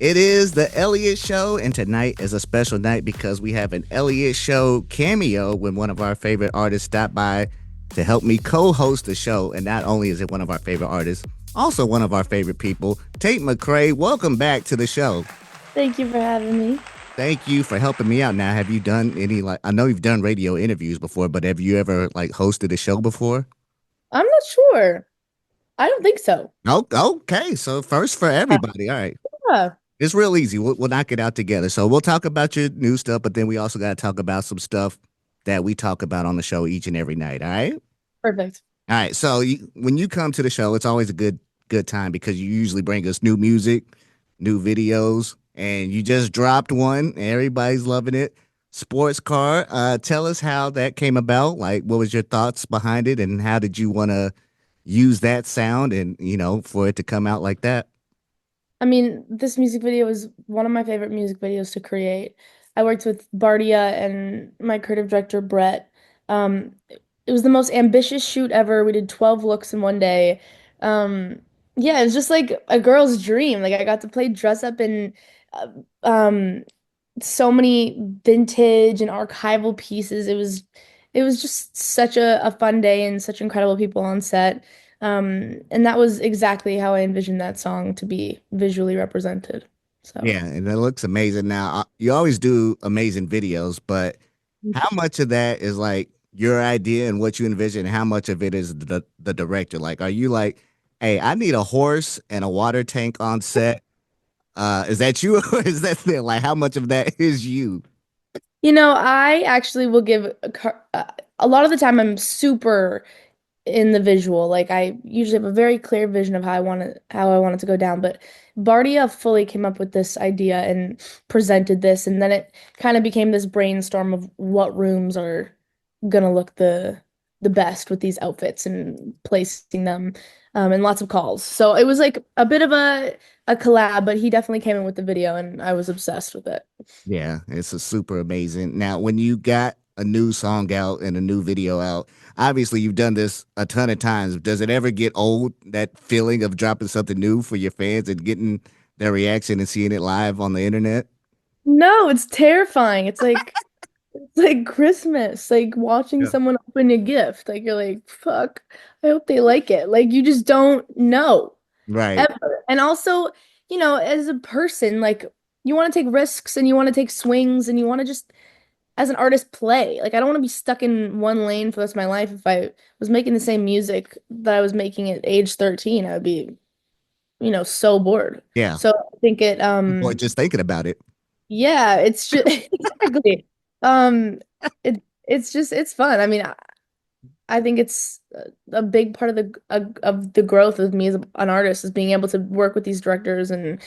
It is the Eliott Show, and tonight is a special night because we have an Eliott Show cameo when one of our favorite artists stopped by to help me co-host the show. And not only is it one of our favorite artists, also one of our favorite people, Tate McRae. Welcome back to the show. Thank you for having me. Thank you for helping me out. Now, have you done any I know you've done radio interviews before, but have you ever hosted a show before? I'm not sure. I don't think so. Oh, okay. So first for everybody. All right. Yeah, It's real easy. We'll knock it out together. So we'll talk about your new stuff, but then we also got to talk about some stuff that we talk about on the show each and every night. All right. perfect. All right. So when you come to the show, it's always a good time because you usually bring us new music, new videos, and you just dropped one. Everybody's loving it. Sports car. Tell us how that came about. Like, what was your thoughts behind it, and how did you want to use that sound and for it to come out like that? I mean, this music video was one of my favorite music videos to create. I worked with Bardia and my creative director, Brett. It was the most ambitious shoot ever. We did 12 looks in one day. Um, yeah, it was just like a girl's dream. Like I got to play dress up in uh, um, so many vintage and archival pieces. It was just such a fun day and such incredible people on set. And that was exactly how I envisioned that song to be visually represented. So, Yeah, and it looks amazing. Now, you always do amazing videos, but how much of that is like your idea and what you envision? And how much of it is the director? Like, are you like, hey, I need a horse and a water tank on set? Is that you, or is that there? Like, how much of that is you? I actually will give a lot of the time I'm super in the visual. Like I usually have a very clear vision of how I want it to go down. But Bardia fully came up with this idea and presented this, and then it kind of became this brainstorm of what rooms are gonna look the best with these outfits and placing them, and lots of calls. So it was like a bit of a collab, but he definitely came in with the video, and I was obsessed with it. Yeah, it's a super amazing. Now, when you got a new song out and a new video out, obviously you've done this a ton of times. Does it ever get old, that feeling of dropping something new for your fans and getting their reaction and seeing it live on the internet? No, it's terrifying. It's like Christmas, like watching Yeah. someone open a gift. Like you're like, fuck, I hope they like it. Like you just don't know Right. ever. And also, as a person, like you want to take risks and you want to take swings and you want to just, as an artist, play. Like I don't want to be stuck in one lane for the rest of my life. If I was making the same music that I was making at age 13, I would be, so bored. Yeah. So I think it, Or just thinking about it. yeah, it's just exactly. It's fun. I mean, I think it's a big part of the growth of me as an artist is being able to work with these directors and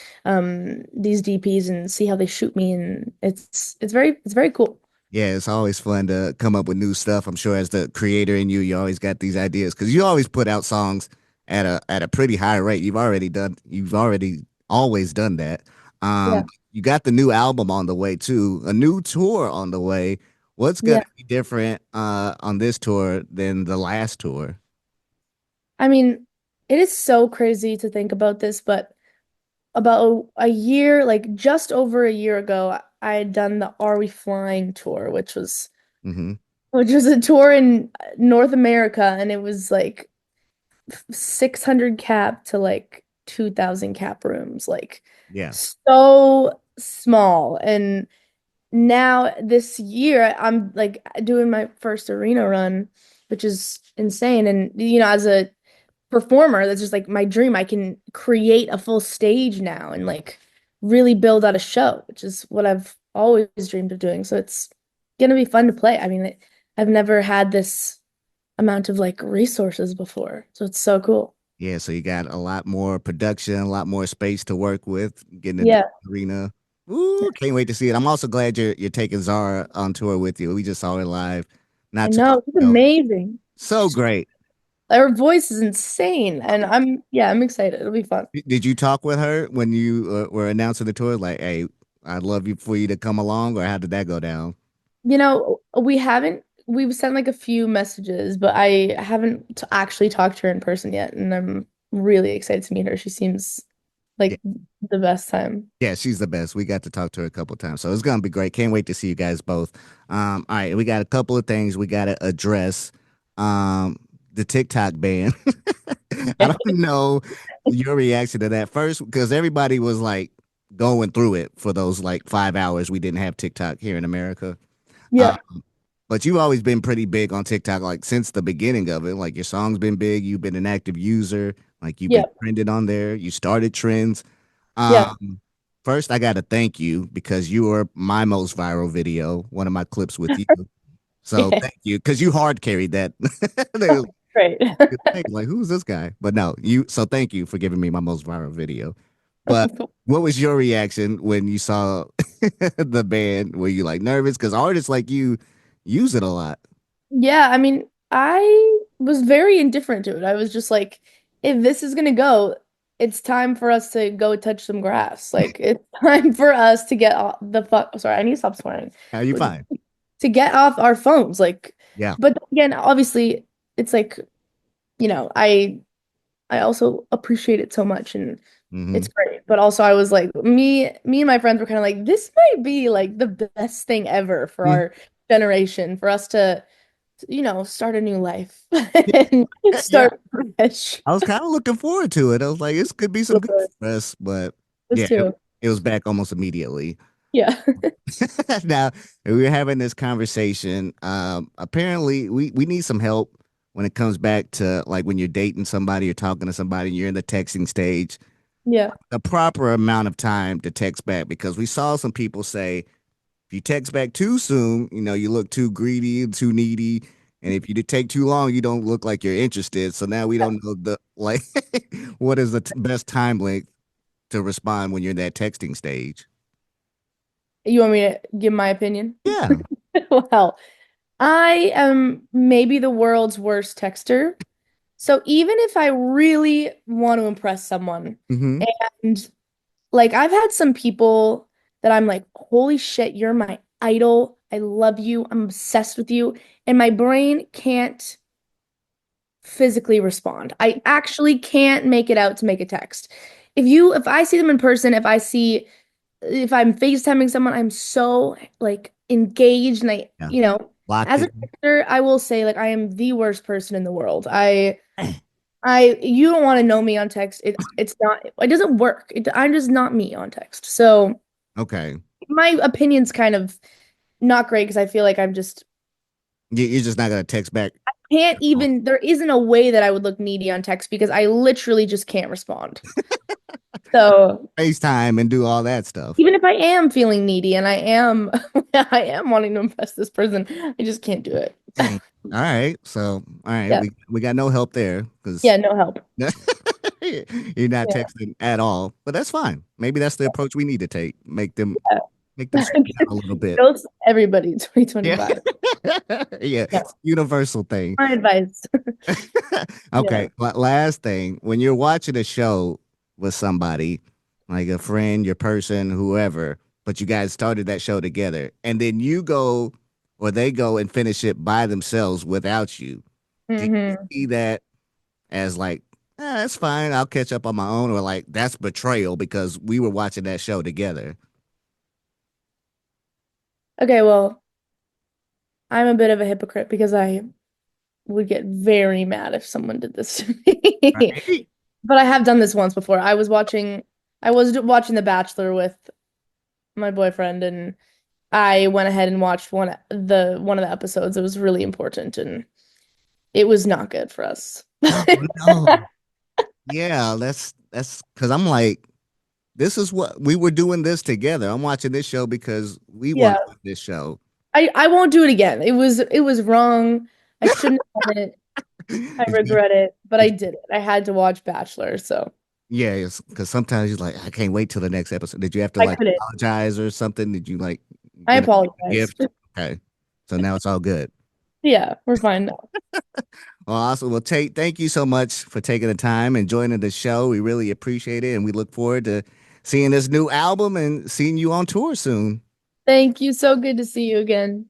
these DPs and see how they shoot me, and it's very cool. Yeah, it's always fun to come up with new stuff. I'm sure as the creator in you, you always got these ideas because you always put out songs at a pretty high rate. You've already always done that. Yeah. You got the new album on the way too, a new tour on the way. What's gonna Yeah. be different on this tour than the last tour? I mean, it is so crazy to think about this, but about a year, like just over a year ago, I had done the Are We Flying tour, Hmm. which was a tour in North America, and it was like 600 cap to like 2,000 cap rooms, like Yeah. so small. And now this year, I'm like doing my first arena run, which is insane. And as a performer, that's just like my dream. I can create a full stage now and like really build out a show, which is what I've always dreamed of doing. So it's gonna be fun to play. I mean, I've never had this amount of like resources before, so it's so cool. Yeah, so you got a lot more production, a lot more space to work with, getting a Yeah, different arena. Ooh, can't wait to see it. I'm also glad you're taking Zara on tour with you. We just saw her live I not too know. It's long ago. amazing. So great. Her voice is insane, and I'm excited. It'll be fun. Did you talk with her when you were announcing the tour? Like, hey, I'd love you for you to come along, or how did that go down? We've sent like a few messages, but I haven't actually talked to her in person yet, and I'm really excited to meet her. She seems Yeah, Like the best time. yeah, she's the best. We got to talk to her a couple times, so it's gonna be great. Can't wait to see you guys both. All right, we got a couple of things we gotta address. Um, the TikTok ban. I don't know your reaction to that first because everybody was like going through it for those like 5 hours we didn't have TikTok here in America. Uh, Yeah. but you've always been pretty big on TikTok, like since the beginning of it. Like your song's been big. You've been an active user. Like you've been Yeah. trending on there. You started trends. Yeah. Um, First, I got to thank you because you were my most viral video, one of my clips with you. So Yeah. thank you because you hard carried that. They was Great. like, who's this guy? But no, you. So thank you for giving me my most viral video. But what was your reaction when you saw the band? Were you like nervous? Because artists like you use it a lot. Yeah, I mean, I was very indifferent to it. I was just like, if this is gonna go, it's time for us to go touch some grass. Like it's time for us to get off the fuck. Sorry, I need to stop swearing. Are you But fine? to get off our phones, like, Yeah. but again, obviously, it's like, I also appreciate it so much and Hmm. it's great. But also I was like, me and my friends were kind of like, this might be like the best thing ever for our generation, for us to start a new life and Yeah. start fresh. I was kind of looking forward to it. I was like, this could be some A good little bit. for us, but Us yeah, too. it was back almost immediately. Yeah. Now we were having this conversation. Apparently, we need some help when it comes back to like when you're dating somebody or talking to somebody, and you're in the texting stage. Yeah. The proper amount of time to text back because we saw some people say if you text back too soon, you look too greedy and too needy. And if you take too long, you don't look like you're interested. So now we don't know the like what is the best time length to respond when you're in that texting stage. You want me to give my opinion? Yeah. Well, I am maybe the world's worst texter. So even if I really want to impress someone, Hmm. and like I've had some people that I'm like, holy shit, you're my idol. I love you. I'm obsessed with you. And my brain can't physically respond. I actually can't make it out to make a text. If I see them in person, if I'm FaceTiming someone, I'm so like engaged and Yeah. as Locked a in. texter, I will say like I am the worst person in the world. You don't want to know me on text. It doesn't work. I'm just not me on text. So Okay. my opinion's kind of not great because I feel like I'm just You're just not gonna text back can't at all. even there isn't a way that I would look needy on text because I literally just can't respond. So FaceTime and do all that stuff. even if I am feeling needy and I am I am wanting to impress this person, I just can't do it. Dang. All right. So, all right, Yeah. we got no help there because Yeah, no help. you're not Yeah. texting at all. But that's fine. Maybe that's the approach we need to take. Make them slow Yeah. down a little bit. Ghost everybody Yeah. 2025. Yeah. Yeah. Universal thing. My advice. Yeah. Okay. Last thing, when you're watching a show with somebody, like a friend, your person, whoever, but you guys started that show together, and then you go or they go and finish it by themselves without you. Do you Hmm. see that as like, that's fine, I'll catch up on my own, or like that's betrayal because we were watching that show together? Okay, well, I'm a bit of a hypocrite because I would get very mad if someone did this to me. Right? But I have done this once before. I was watching The Bachelor with my boyfriend, and I went ahead and watched one of the episodes. It was really important, and it was not good for us. Oh no. Yeah, that's because I'm like, this is what we were doing this together. I'm watching this show because we want Yeah, to watch this show. I won't do it again. It was wrong. I shouldn't have done it. I regret it, but I did it. I had to watch Bachelor, so Yeah, because sometimes you're like, I can't wait till the next episode. Did you have to I like couldn't. apologize or something? Did you like I get a apologize. gift? Okay, so now it's all good. Yeah, we're fine now. Well, awesome. Well, Tate, thank you so much for taking the time and joining the show. We really appreciate it, and we look forward to seeing this new album and seeing you on tour soon. Thank you. So good to see you again.